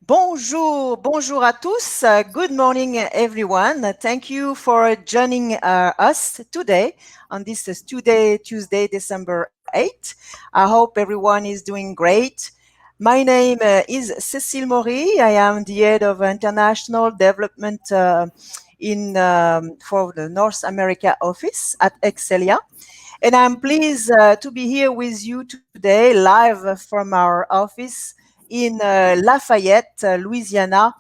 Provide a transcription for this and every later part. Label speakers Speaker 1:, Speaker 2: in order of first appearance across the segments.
Speaker 1: Bonjour à tous. Good morning, everyone. Thank you for joining us today on this Tuesday, December 8th. I hope everyone is doing great. My name is Cécile Maury. I am the head of international development in for the North America office at Excelia. And I'm pleased to be here with you today, live from our office in Lafayette, Louisiana.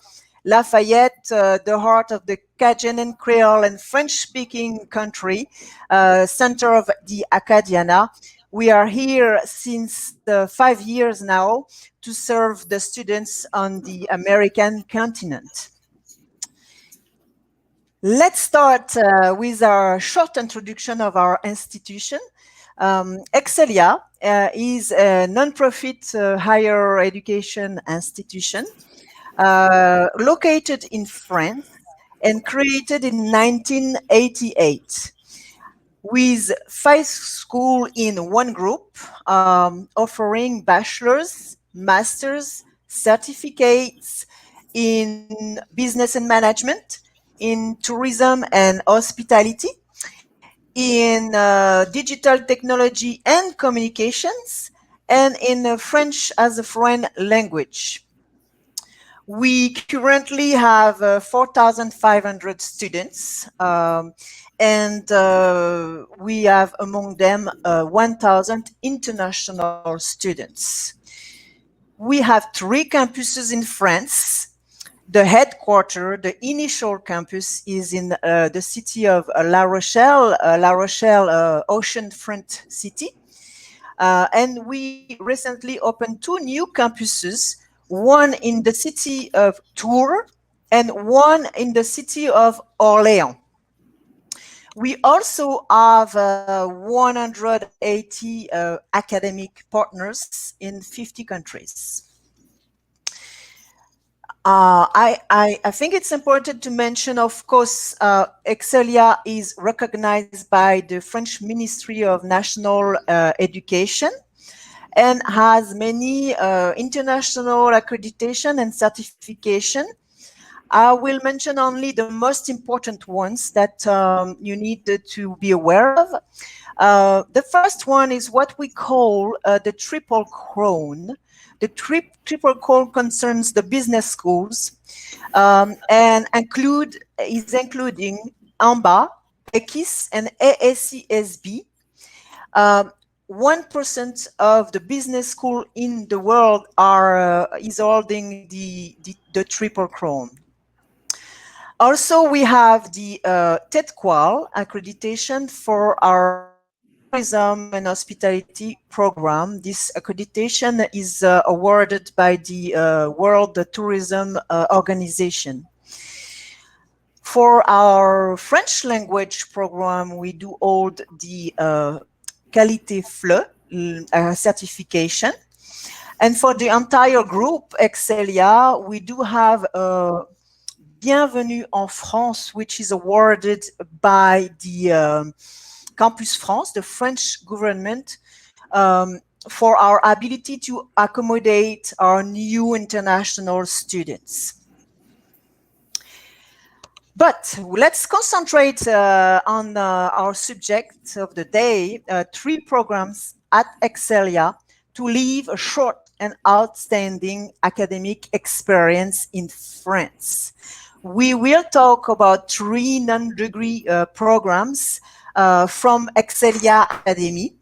Speaker 1: Lafayette, the heart of the Cajun and Creole and French-speaking country, center of the Acadiana. We are here since 5 years now to serve the students on the American continent. Let's start with our short introduction of our institution. Excelia is a non-profit higher education institution located in France and created in 1988 with 5 schools in one group, offering bachelor's, master's, certificates in business and management, in tourism and hospitality, in digital technology and communications, and in French as a foreign language. We currently have 4,500 students, and we have among them 1,000 international students. We have 3 campuses in France. The headquarters, the initial campus, is in the city of La Rochelle, oceanfront city. And we recently opened 2 new campuses, one in the city of Tours and one in the city of Orléans. We also have 180 academic partners in 50 countries. I think it's important to mention, of course, Excelia is recognized by the French Ministry of National Education and has many international accreditation and certification. I will mention only the most important ones that you need to be aware of. The first one is what we call the Triple Crown. The Triple Crown concerns the business schools and is including AMBA, EKIS, and ASCSB. 1% of the business school in the world is holding the Triple Crown. Also, we have the TEDQual accreditation for our tourism and hospitality program. This accreditation is awarded by the World Tourism Organization. For our French language program, we do hold the Qualité FLE certification. And for the entire group, Excelia, we do have Bienvenue en France, which is awarded by the Campus France, the French government, for our ability to accommodate our new international students. But let's concentrate on our subject of the day, 3 programs at Excelia to live a short and outstanding academic experience in France. We will talk about 3 non-degree programs from Excelia Academy,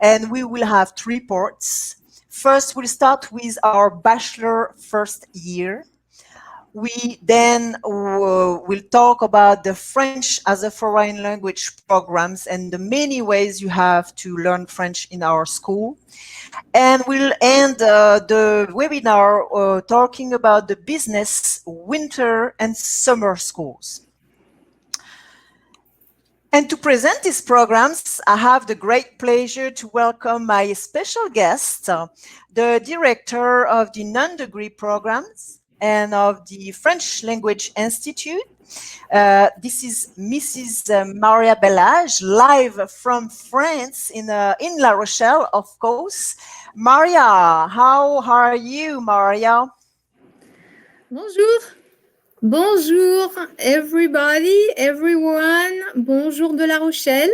Speaker 1: and we will have 3 parts. First, we'll start with our Bachelor first year. We then will talk about the French as a foreign language programs and the many ways you have to learn French in our school. And we'll end the webinar talking about the business winter and summer schools. And to present these programs, I have the great pleasure to welcome my special guest, the director of the non-degree programs and of the French Language Institute. This is Mrs. Maria Bellage, live from France in La Rochelle, of course. Maria, how are you, Maria?
Speaker 2: Bonjour. Bonjour, everybody, everyone. Bonjour de La Rochelle.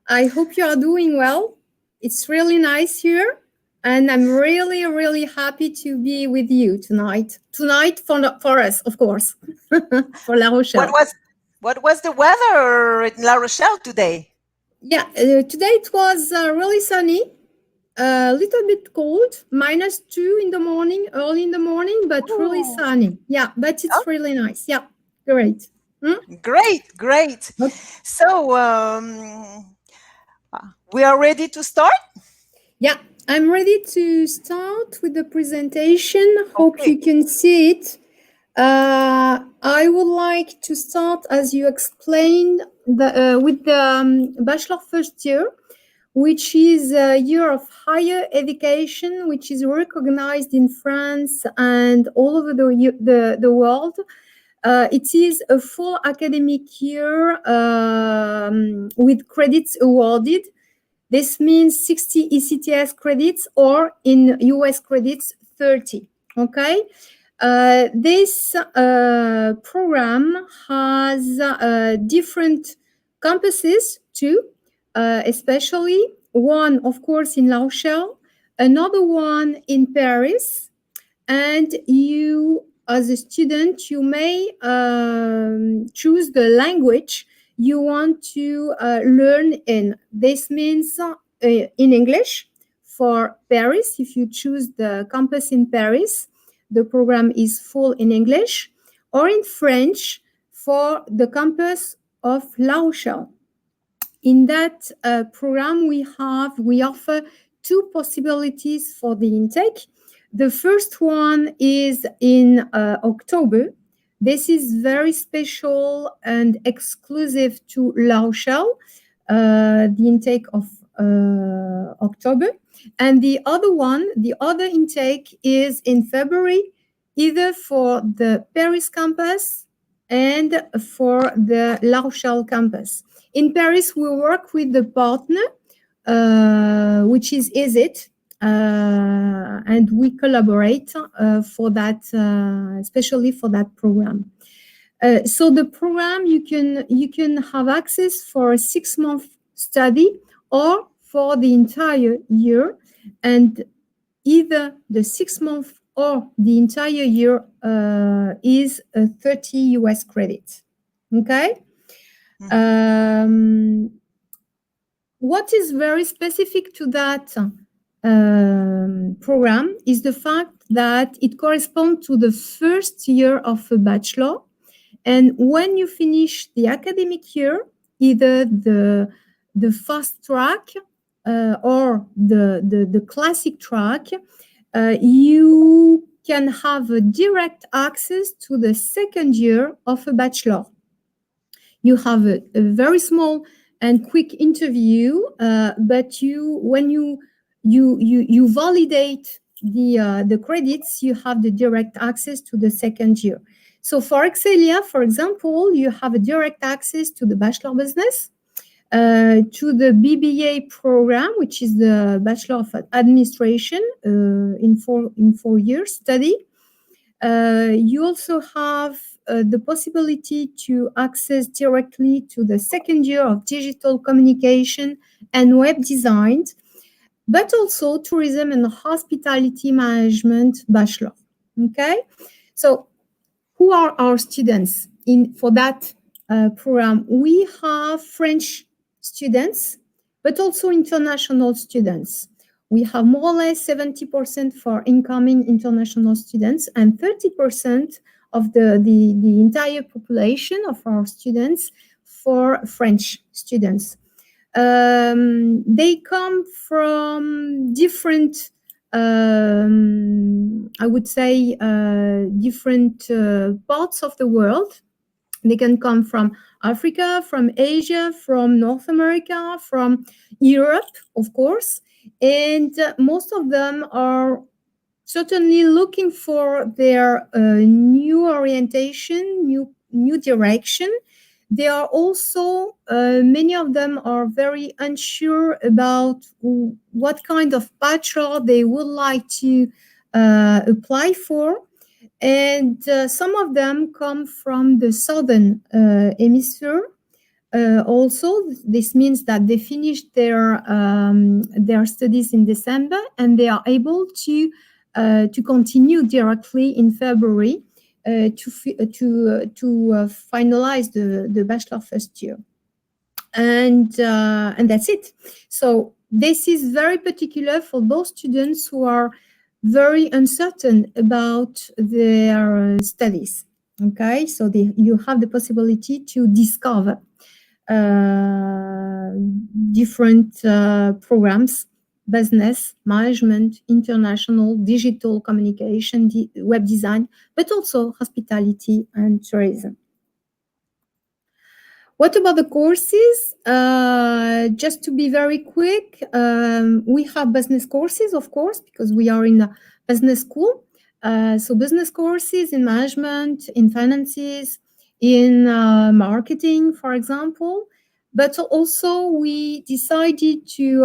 Speaker 2: I hope you are doing well. It's really nice here. And I'm really, really happy to be with you tonight. Tonight for us, of course, for La
Speaker 1: What
Speaker 2: Rochelle.
Speaker 1: was what was the weather in La Rochelle today?
Speaker 2: Yeah, today it was really sunny, a little bit cold, -2 in the morning, early in the morning, but really
Speaker 1: Ooh,
Speaker 2: sunny. Yeah, but it's really nice. Yeah, great. Hmm?
Speaker 1: great, great. So we are ready to start.
Speaker 2: Yeah, I'm ready to start with the presentation. Hope
Speaker 1: Okay.
Speaker 2: you can see it. I would like to start, as you explained, with the Bachelor first year, which is a year of higher education, which is recognized in France and all over the world. It is a full academic year with credits awarded. This means 60 ECTS credits, or in US credits, 30. Okay. This program has different campuses too, especially one, of course, in La Rochelle, another one in Paris, and you, as a student, you may choose the language you want to learn in. This means in English for Paris. If you choose the campus in Paris, the program is full in English, or in French for the campus of La Rochelle. In that program, we offer two possibilities for the intake. The first one is in October. This is very special and exclusive to La Rochelle, the intake of October. And the other one, the other intake is in February, either for the Paris campus and for the La Rochelle campus. In Paris, we work with the partner, which is ISIT, and we collaborate for that, especially for that program. So the program, you can have access for a 6-month study or for the entire year, and either the 6 month or the entire year is 30 US credits. Okay. What is very specific to that program is the fact that it corresponds to the first year of a bachelor. And when you finish the academic year, either the fast track or the classic track, you can have a direct access to the second year of a bachelor. You have a very small and quick interview, but when you validate the credits, you have the direct access to the second year. So for Excelia, for example, you have a direct access to the Bachelor Business, to the BBA program, which is the Bachelor of Administration in 4 years study. You also have the possibility to access directly to the second year of digital communication and web design, but also tourism and hospitality management bachelor. Okay, so who are our students for that program? We have French students, but also international students. We have more or less 70% for incoming international students and 30% of the entire population of our students for French students. They come from different, I would say, different parts of the world. They can come from Africa, from Asia, from North America, from Europe, of course. And most of them are certainly looking for their new orientation, new direction. They are also, many of them are very unsure about what kind of bachelor they would like to apply for. And some of them come from the southern hemisphere. Also, this means that they finished their studies in December, and they are able to continue directly in February to finalize the bachelor first year, and that's it. So this is very particular for those students who are very uncertain about their studies. Okay, so you have the possibility to discover different programs: business, management, international, digital communication, web design, but also hospitality and tourism. What about the courses? Just to be very quick, we have business courses, of course, because we are in a business school. So business courses in management, in finances, in marketing, for example. But also we decided to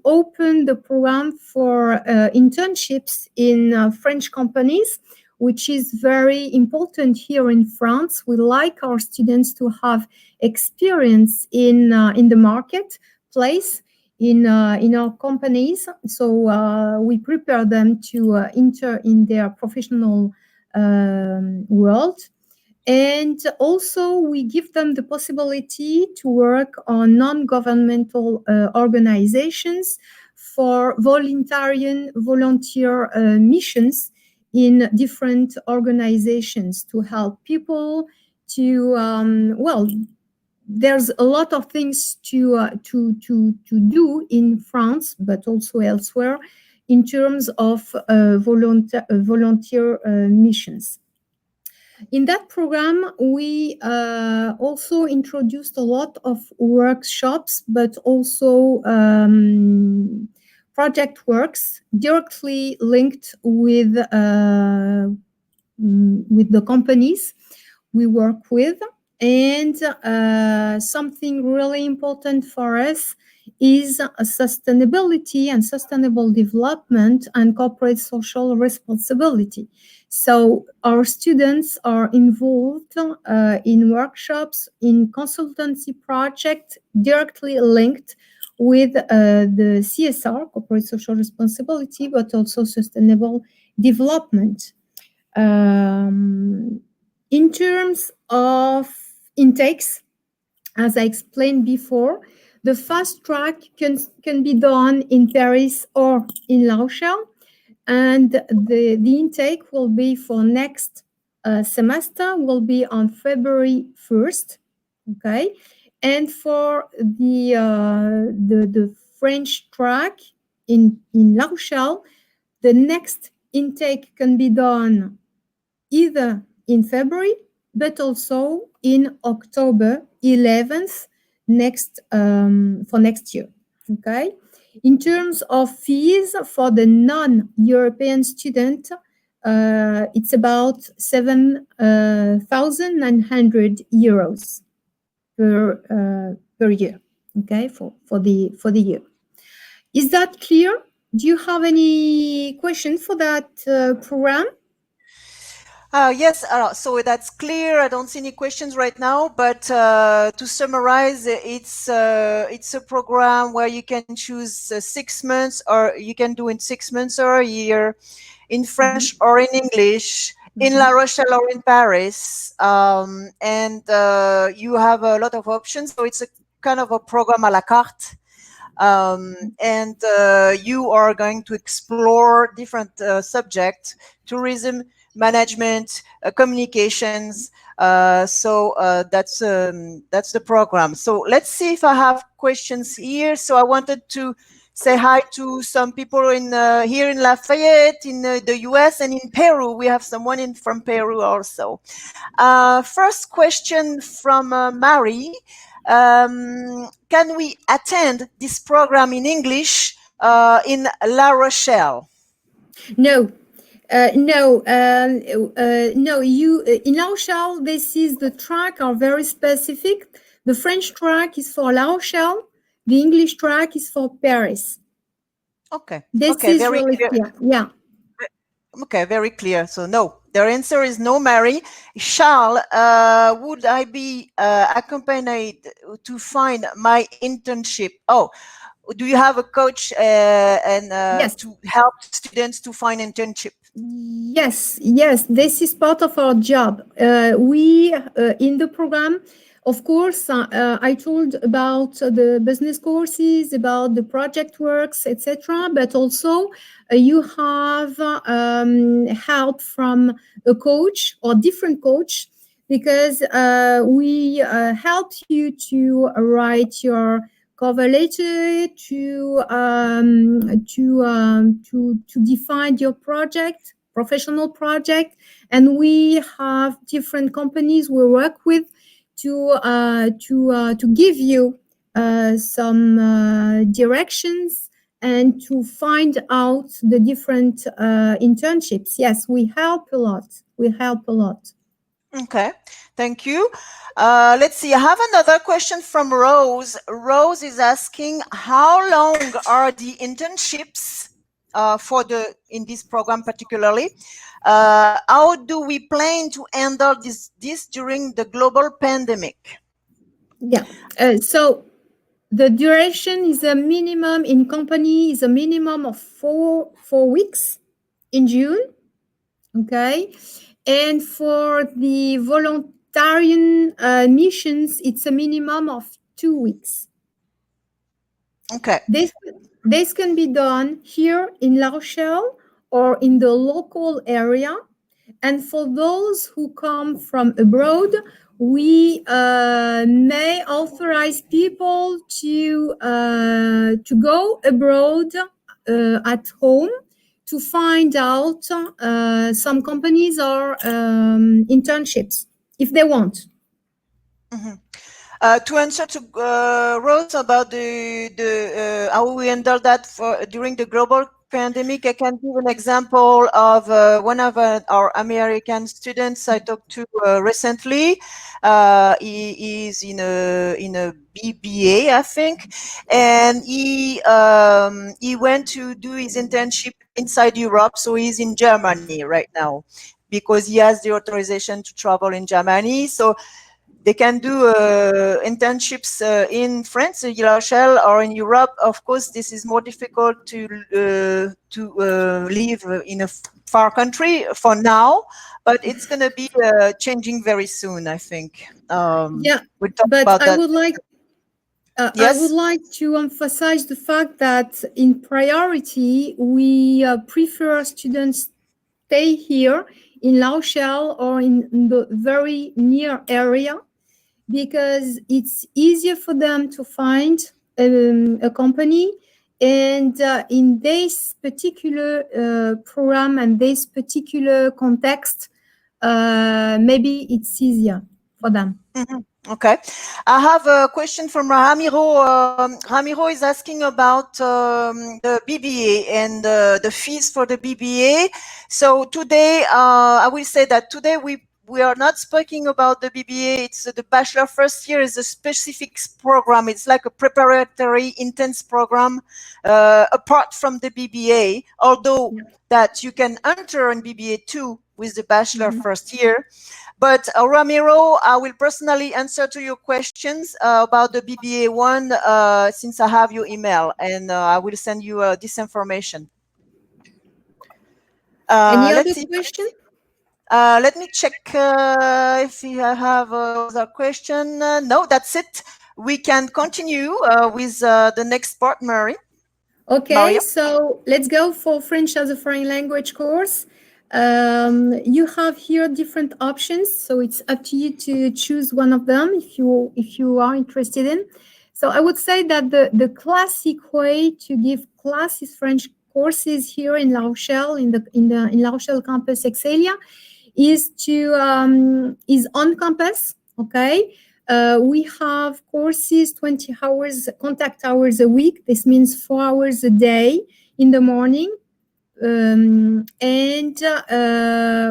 Speaker 2: open the program for internships in French companies, which is very important here in France. We like our students to have experience in the marketplace, in our companies. So we prepare them to enter in their professional world. And also we give them the possibility to work on non-governmental organizations for volunteer missions in different organizations to help people to there's a lot of things to do in France, but also elsewhere, in terms of volunteer missions. In that program, we also introduced a lot of workshops, but also project works directly linked with the companies we work with. And something really important for us is sustainability and sustainable development and corporate social responsibility. So our students are involved in workshops, in consultancy projects directly linked with the CSR, corporate social responsibility, but also sustainable development. In terms of intakes, as I explained before, the fast track can be done in Paris or in La Rochelle, and the intake will be for next semester will be on February 1st. Okay, and for the French track in La Rochelle, the next intake can be done either in February, but also in October 11th for next year. Okay. In terms of fees for the non-European student, it's about 7,900 euros per year. Okay, for the year. Is that clear? Do you have any question for that program?
Speaker 1: Yes, so that's clear. I don't see any questions right now, but to summarize, it's a program where you can choose 6 months, or you can do in 6 months or a year, in French or in English, in La Rochelle or in Paris, and you have a lot of options. So it's a kind of a program à la carte. And you are going to explore different subjects: tourism, management, communications. So that's the program. So let's see if I have questions here. So I wanted to say hi to some people in here in Lafayette, in the US, and in Peru. We have someone from Peru also. First question from Mary. Can we attend this program in English in La Rochelle?
Speaker 2: No. No. You in La Rochelle, this is the track are very specific. The French track is for La Rochelle. The English track is for Paris.
Speaker 1: Okay.
Speaker 2: This
Speaker 1: okay,
Speaker 2: is
Speaker 1: very
Speaker 2: really
Speaker 1: clear.
Speaker 2: clear. Yeah.
Speaker 1: Okay, very clear. So no, Their answer is no, Mary. Charles, would I be accompanied to find my internship? Oh, do you have a coach and
Speaker 2: Yes.
Speaker 1: to help students to find internship?
Speaker 2: Yes, this is part of our job. We in the program, of course, I told about the business courses, about the project works, etc. But also, you have help from a coach or different coach, because we help you to write your cover letter, to define your professional project, and we have different companies we work with to give you some directions and to find out the different internships. Yes, we help a lot. We help a lot.
Speaker 1: Okay, thank you. Let's see. I have another question from Rose. Rose is asking, how long are the internships for the in this program particularly? How do we plan to handle this during the global pandemic?
Speaker 2: Yeah. So the duration is a minimum in company is a minimum of four weeks in June. Okay. And for the voluntarian missions, it's a minimum of 2 weeks.
Speaker 1: Okay.
Speaker 2: This can be done here in La Rochelle or in the local area. And for those who come from abroad, we may authorize people to go abroad at home to find out some companies or internships if they want.
Speaker 1: Mm-hmm. To answer to Rose about the how we handle that for during the global pandemic, I can give an example of one of our American students I talked to recently. He is in a BBA, I think, and he went to do his internship inside Europe, so he's in Germany right now because he has the authorization to travel in Germany. So they can do internships in France, in La Rochelle, or in Europe. Of course, this is more difficult to live in a far country for now, but it's going to be changing very soon, I think.
Speaker 2: Yeah,
Speaker 1: We'll talk
Speaker 2: but
Speaker 1: about that.
Speaker 2: I would
Speaker 1: Yes.
Speaker 2: like to emphasize the fact that in priority, we prefer students stay here in La Rochelle or in the very near area, because it's easier for them to find a company. And in this particular program and this particular context, maybe it's easier for them.
Speaker 1: Mhm. Okay. I have a question from Ramiro. Ramiro is asking about the BBA and the fees for the BBA. So today, I will say that today we are not speaking about the BBA. It's the Bachelor first year is a specific program. It's like a preparatory intense program apart from the BBA, although that you can enter in BBA too with the Bachelor first year. But Ramiro, I will personally answer to your questions about the BBA one since I have your email, and I will send you this information.
Speaker 2: Any
Speaker 1: Let's
Speaker 2: other
Speaker 1: see.
Speaker 2: question?
Speaker 1: Let me check if I have other question. No, that's it. We can continue with the next part,
Speaker 2: Okay,
Speaker 1: Maria.
Speaker 2: so let's go for French as a foreign language course. You have here different options, so it's up to you to choose one of them if you are interested in. So I would say that the classic way to give classes French courses here in La Rochelle in La Rochelle campus Excelia is on campus. Okay, we have courses 20 hours contact hours a week. This means 4 hours a day in the morning, and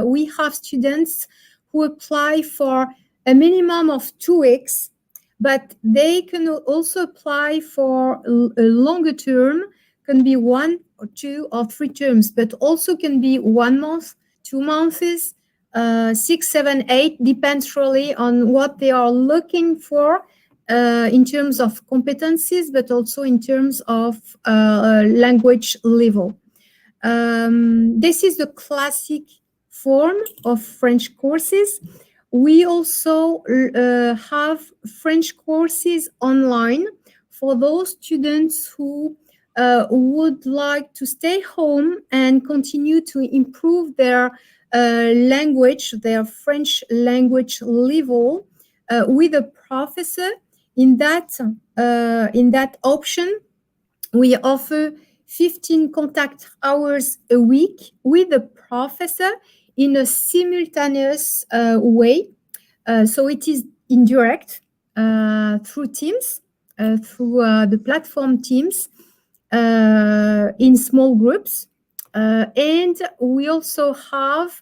Speaker 2: we have students who apply for a minimum of 2 weeks, but they can also apply for a longer term, can be 1 or 2 or 3 terms, but also can be 1 month, 2 months, 6, 7, 8, depends really on what they are looking for in terms of competencies, but also in terms of language level. This is the classic form of French courses. We also have French courses online for those students who would like to stay home and continue to improve their language, their French language level with a professor. In that option, we offer 15 contact hours a week with a professor in a simultaneous way. So it is indirect through Teams, through the platform Teams in small groups. And we also have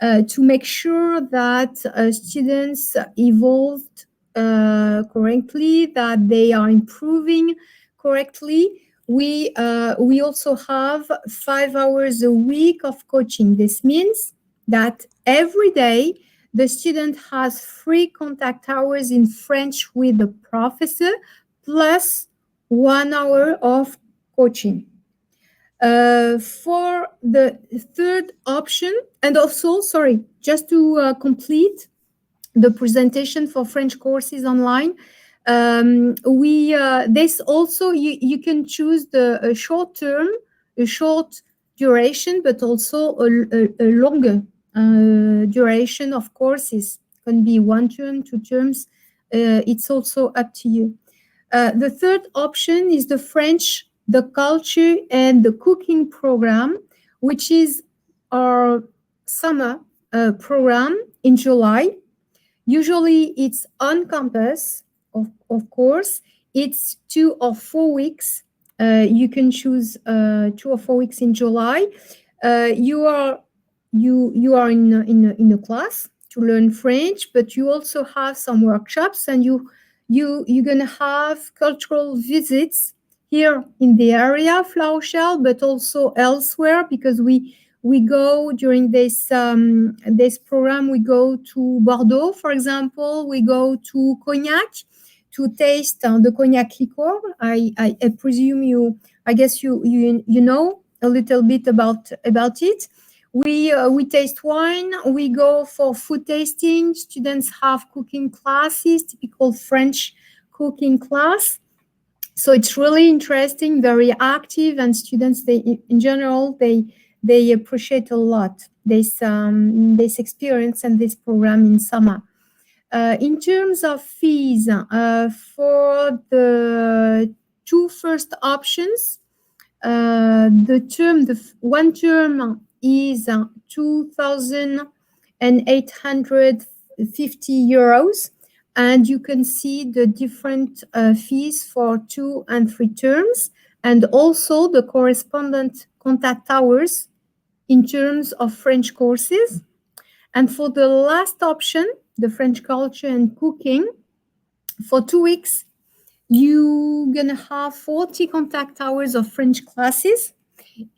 Speaker 2: to make sure that students evolved correctly, that they are improving correctly. We also have 5 hours a week of coaching. This means that every day the student has 3 contact hours in French with the professor plus 1 hour of coaching. For the third option, and also, sorry, just to complete the presentation for French courses online, this also you can choose the short term, a short duration, but also a longer duration of courses. Can be 1 term, 2 terms. It's also up to you. The third option is the French, the culture and the cooking program, which is our summer program in July. Usually it's on campus, of course. It's 2 or 4 weeks. You can choose 2 or 4 weeks in July. You are in a class to learn French, but you also have some workshops, and you're gonna have cultural visits here in the area of La Rochelle, but also elsewhere, because we go during this program. We go to Bordeaux, for example. We go to Cognac to taste the Cognac liqueur. I presume I guess you know a little bit about it. We taste wine. We go for food tasting. Students have cooking classes, typical French cooking class. So it's really interesting, very active, and students, in general, they appreciate a lot this experience and this program in summer. In terms of fees, for the 2 first options, the 1 term is 2,850 euros, and you can see the different fees for 2 and 3 terms, and also the correspondent contact hours in terms of French courses. And for the last option, the French culture and cooking, for 2 weeks, you're gonna have 40 contact hours of French classes,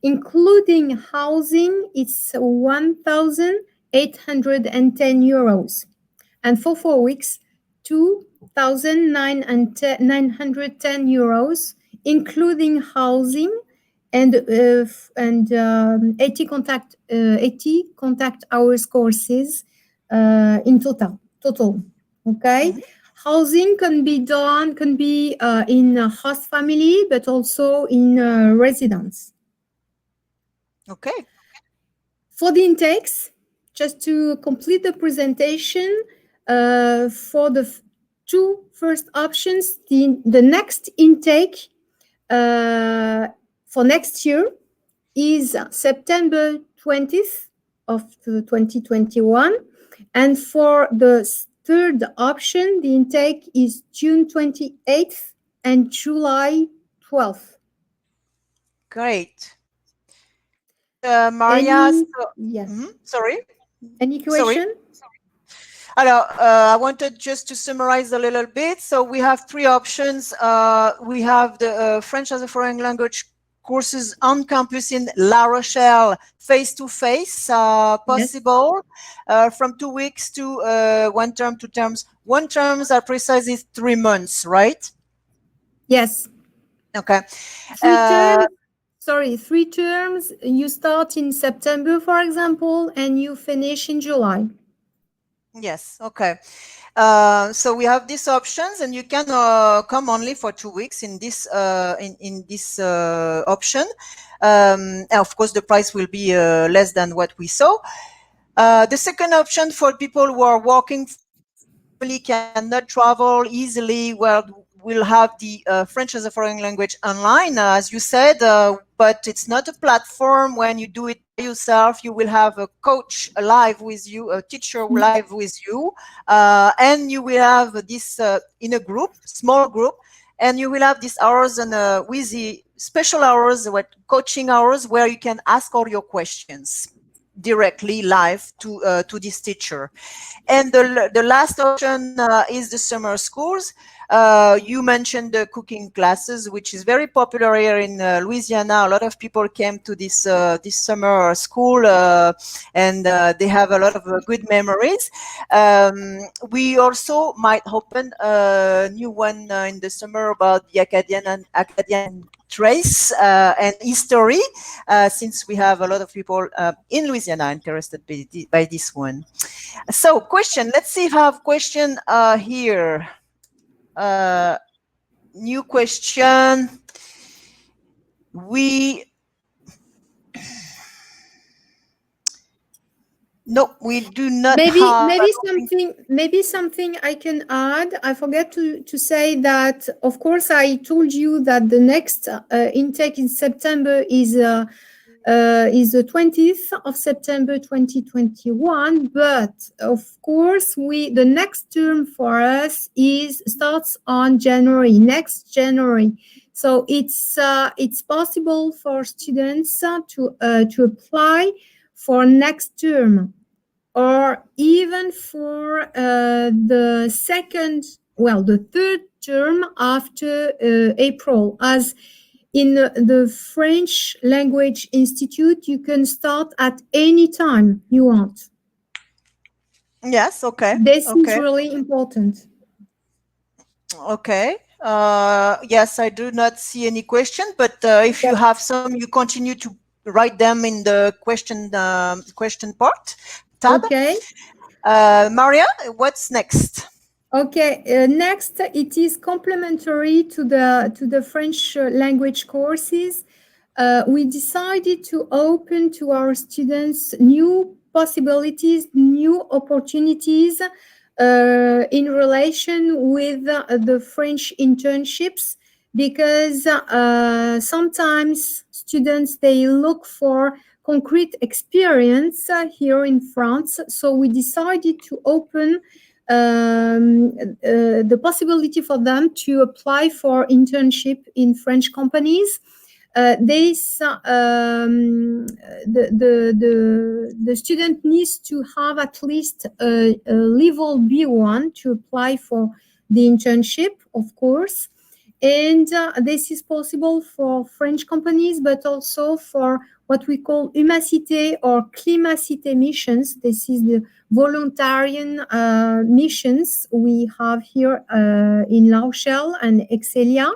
Speaker 2: including housing. It's 1,810 euros. And for 4 weeks, 2,910 euros, including housing and 80 contact hours courses in total. Okay.
Speaker 1: Mhm.
Speaker 2: Housing can be in a host family, but also in residence.
Speaker 1: Okay.
Speaker 2: For the intakes, just to complete the presentation, for the 2 first options, the next intake for next year is September 20th of 2021. And for the third option, the intake is June 28th and July 12th.
Speaker 1: Great. And Maria,
Speaker 2: Yes.
Speaker 1: sorry.
Speaker 2: Any
Speaker 1: Sorry.
Speaker 2: question?
Speaker 1: Alors, I wanted just to summarize a little bit. So we have 3 options. We have the French as a foreign language courses on campus in La Rochelle, face-to-face,
Speaker 2: Yes.
Speaker 1: possible, from 2 weeks to 1 term, 2 terms. 1 terms are precisely 3 months, right?
Speaker 2: Yes.
Speaker 1: Okay.
Speaker 2: Three
Speaker 1: Uh,
Speaker 2: terms. Sorry, 3 terms. You start in September, for example, and you finish in July.
Speaker 1: yes. Okay. So we have these options, and you can come only for 2 weeks in this option. And of course, the price will be less than what we saw. The second option for people who are working family cannot travel easily, well, we'll have the French as a foreign language online, as you said, but it's not a platform. When you do it by yourself, you will have a coach live with you, a teacher live with you, and you will have this in a group, small group, and you will have these hours and with the special hours, what coaching hours, where you can ask all your questions directly live to this teacher. And the last option is the summer schools. You mentioned the cooking classes, which is very popular here in Louisiana. A lot of people came to this summer school, and they have a lot of good memories. We also might open a new one in the summer about the Acadian trace and history, since we have a lot of people in Louisiana interested by this one. So, question. Let's see if I have question here. Uh, New question. We No, we do not
Speaker 2: Maybe
Speaker 1: have.
Speaker 2: maybe something I can add. I forget to say that, of course, I told you that the next intake in September is the 20th of September 2021. But of course, the next term for us starts on January, next January. So it's possible for students to apply for next term, or even for the third term after April. As in the French Language Institute, you can start at any time you want.
Speaker 1: Yes. Okay.
Speaker 2: This is
Speaker 1: Okay.
Speaker 2: really important.
Speaker 1: Okay. Yes, I do not see any question, but if you have some, you continue to write them in the question part tab.
Speaker 2: Okay.
Speaker 1: Maria, what's next?
Speaker 2: Okay, next, it is complementary to the French language courses. We decided to open to our students new possibilities, new opportunities in relation with the French internships, because sometimes students, they look for concrete experience here in France. So we decided to open the possibility for them to apply for internship in French companies. The student needs to have at least a level B1 to apply for the internship, of course. And this is possible for French companies, but also for what we call Humacité or Climacité missions. This is the voluntarian missions we have here in La Rochelle and Excelia.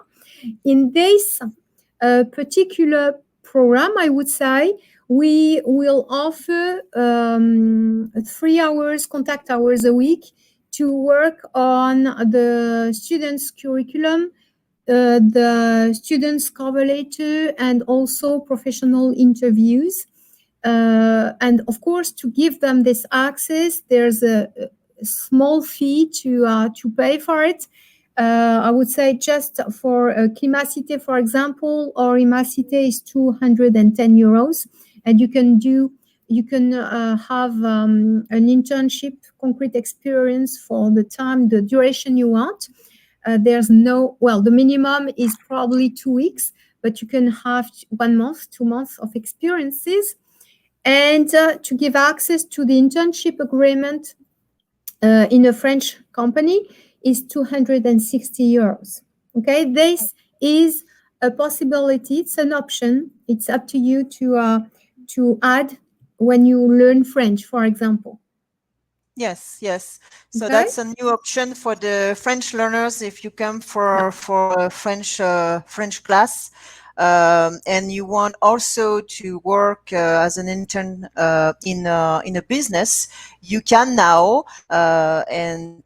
Speaker 2: In this particular program, I would say, we will offer 3 hours, contact hours a week to work on the students' curriculum, the students' cover letter, and also professional interviews. And of course, to give them this access, there's a small fee to pay for it. I would say just for Climacité, for example, or Imacité is 210 euros, and you can have an internship, concrete experience for the duration you want. The minimum is probably 2 weeks, but you can have 1 month, 2 months of experiences. And to give access to the internship agreement in a French company is 260 euros. Okay, this is a possibility. It's an option. It's up to you to add when you learn French, for example.
Speaker 1: Yes, yes. So
Speaker 2: Okay.
Speaker 1: that's a new option for the French learners if you come
Speaker 2: Yeah.
Speaker 1: for a French class, and you want also to work as an intern in a business. You can now, and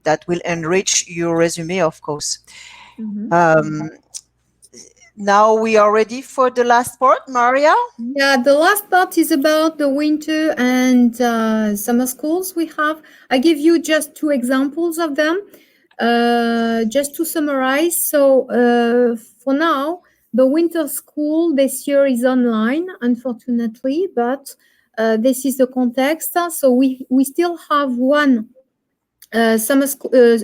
Speaker 1: that will enrich your resume, of course.
Speaker 2: Mhm.
Speaker 1: Um, Now we are ready for the last part, Maria.
Speaker 2: Yeah, the last part is about the winter and summer schools we have. I give you just two examples of them, just to summarize. So, for now, the winter school this year is online, unfortunately, but this is the context. So, we still have one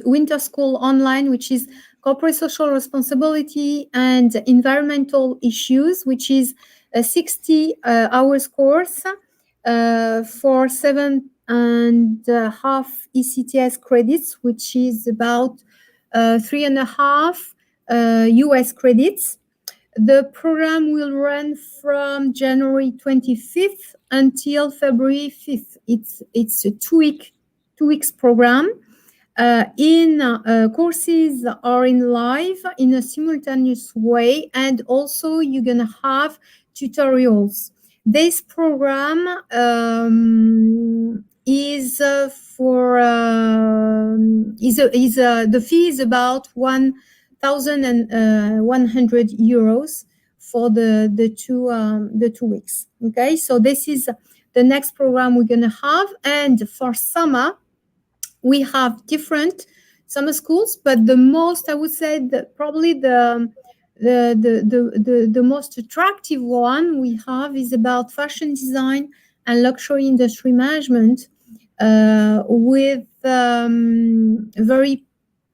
Speaker 2: winter school online, which is corporate social responsibility and environmental issues, which is a 60 hours course for 7.5 ECTS credits, which is about 3.5 US credits. The program will run from January 25th until February 5th. It's a 2 weeks program. In courses are in live in a simultaneous way, and also you're gonna have tutorials. This program is for is the fee is about 1,100 euros for the 2 weeks. Okay, so this is the next program we're gonna have, and for summer we have different summer schools, but the most, I would say, that probably the most attractive one we have is about fashion design and luxury industry management, with very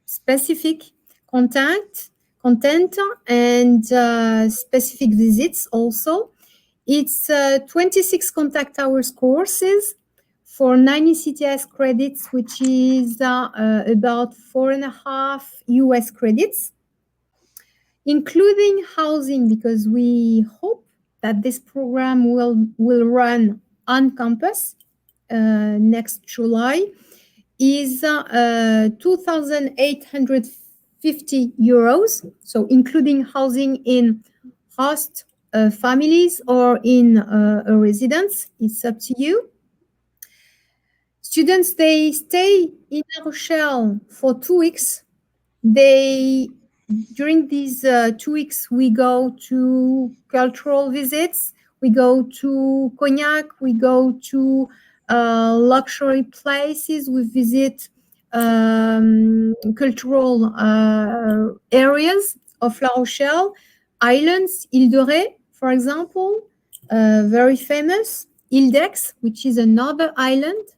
Speaker 2: specific content content and specific visits also. It's 26 contact hours courses for 90 CTS credits, which is about 4.5 US credits, including housing, because we hope that this program will run on campus next July, is 2,850 euros. So including housing in host families or in a residence, it's up to you. Students, they stay in La Rochelle for 2 weeks. They During these 2 weeks, we go to cultural visits, we go to Cognac, we go to luxury places, we visit cultural areas of La Rochelle, islands, Ile de Ré, for example, very famous, Ile d'Aix, which is another island.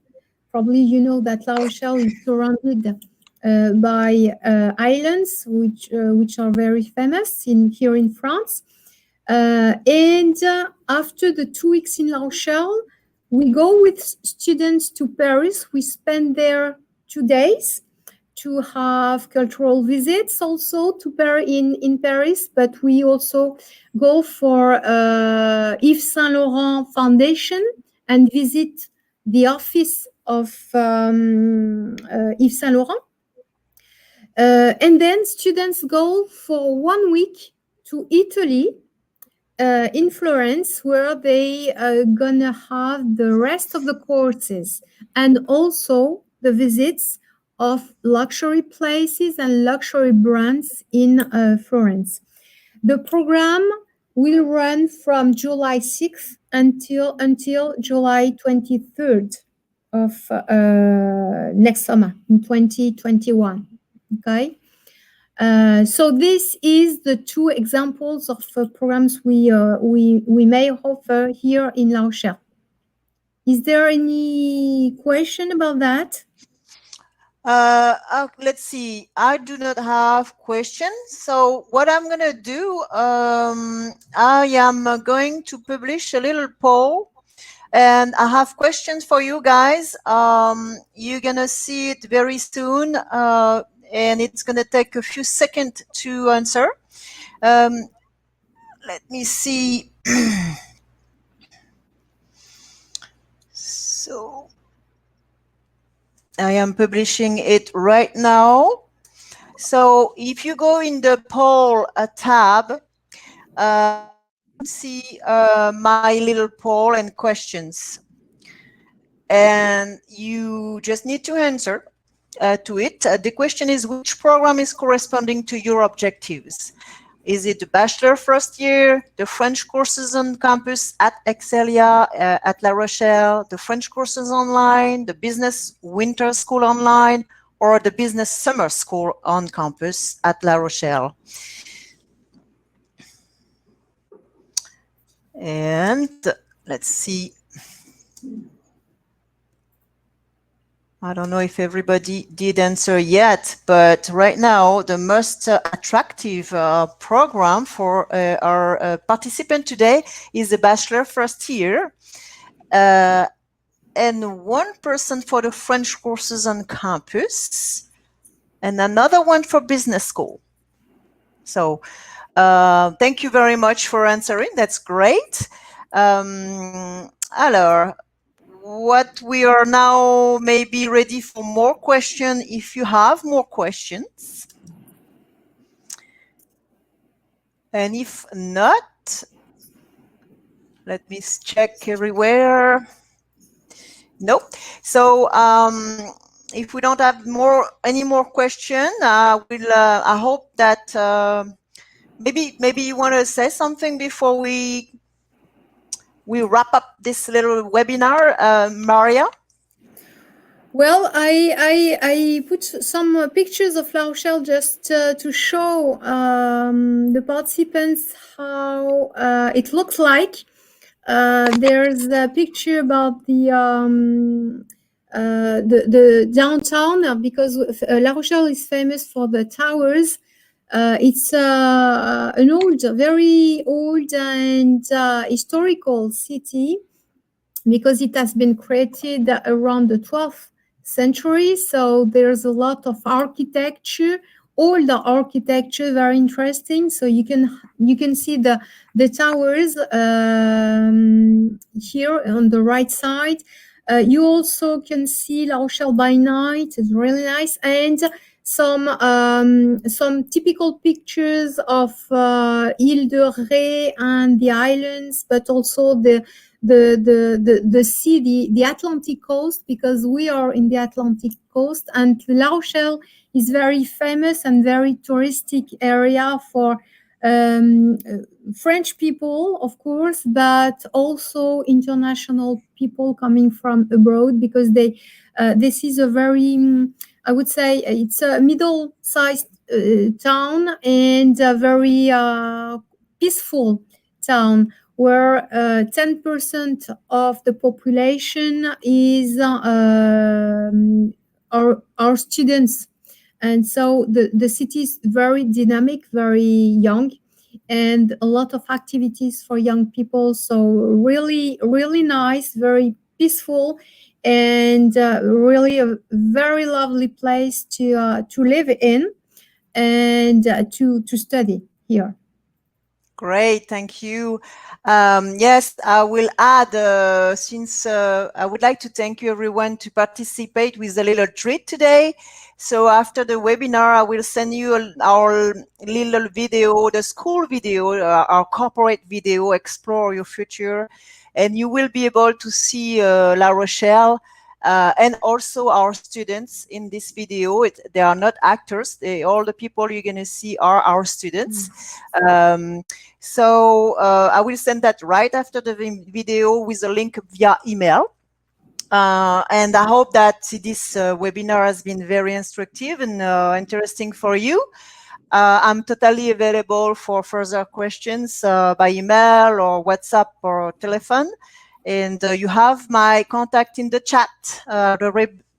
Speaker 2: Probably you know that La Rochelle is surrounded by islands which are very famous here in France. And after the 2 weeks in La Rochelle, we go with students to Paris. We spend there 2 days to have cultural visits also to in Paris, but we also go for Yves Saint Laurent Foundation and visit the office of Yves Saint Laurent. And then students go for 1 week to Italy, in Florence, where they are gonna have the rest of the courses and also the visits of luxury places and luxury brands in Florence. The program will run from July 6th until July 23rd of next summer in 2021. Okay. So this is the two examples of programs we may offer here in La Rochelle. Is there any question about that?
Speaker 1: Let's see. I do not have questions. So what I'm going to do, I am going to publish a little poll, and I have questions for you guys. You're going to see it very soon, and it's going to take a few seconds to answer. Um, Let me see. So I am publishing it right now. So if you go in the poll tab, you can see my little poll and questions. And you just need to answer to it. The question is, which program is corresponding to your objectives? Is it the Bachelor first year, the French courses on campus at Excelia, at La Rochelle, the French courses online, the Business Winter School online, or the Business Summer School on campus at La Rochelle? And let's see. I don't know if everybody did answer yet, but right now the most attractive program for our participant today is the Bachelor first year, and 1% for the French courses on campus, and another one for business school. So thank you very much for answering. That's great. Alors, what we are now maybe ready for more questions if you have more questions. And if not, let me check everywhere. Nope. So if we don't have any more questions, I hope that maybe you want to say something before we wrap up this little webinar, Maria.
Speaker 2: Well, I put some pictures of La Rochelle just to show the participants how it looks like. There's a picture about the downtown because La Rochelle is famous for the towers. It's an old, very old and historical city because it has been created around the 12th century. So there's a lot of architecture, all the architecture, very interesting. So you can see the towers here on the right side. You also can see La Rochelle by night. It's really nice. And some typical pictures of Ile de Ré and the islands, but also the sea, the Atlantic coast, because we are in the Atlantic coast, and La Rochelle is very famous and very touristic area for French people, of course, but also international people coming from abroad, because this is a very, I would say, it's a middle-sized town and a very peaceful town, where 10% of the population is our students. And so the city is very dynamic, very young, and a lot of activities for young people. So really, really nice, very peaceful, and really a very lovely place to live in and to study here.
Speaker 1: Great, thank you. Yes, I will add, since I would like to thank you everyone to participate with a little treat today. So after the webinar, I will send you our little video, the school video, our corporate video, Explore Your Future. And you will be able to see La Rochelle and also our students in this video. They are not actors. All the people you're going to see are our students. So I will send that right after the video with a link via email. And I hope that this webinar has been very instructive and interesting for you. I'm totally available for further questions by email or WhatsApp or telephone. And you have my contact in the chat,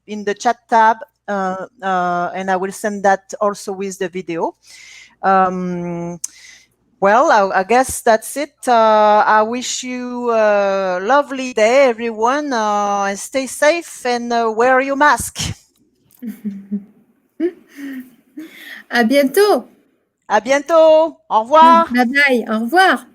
Speaker 1: in the chat tab, and I will send that also with the video. Well, I guess that's it. I wish you a lovely day, everyone. And stay safe and wear your mask.
Speaker 2: À bientôt!
Speaker 1: À bientôt. Au revoir.
Speaker 2: Bye bye, au revoir.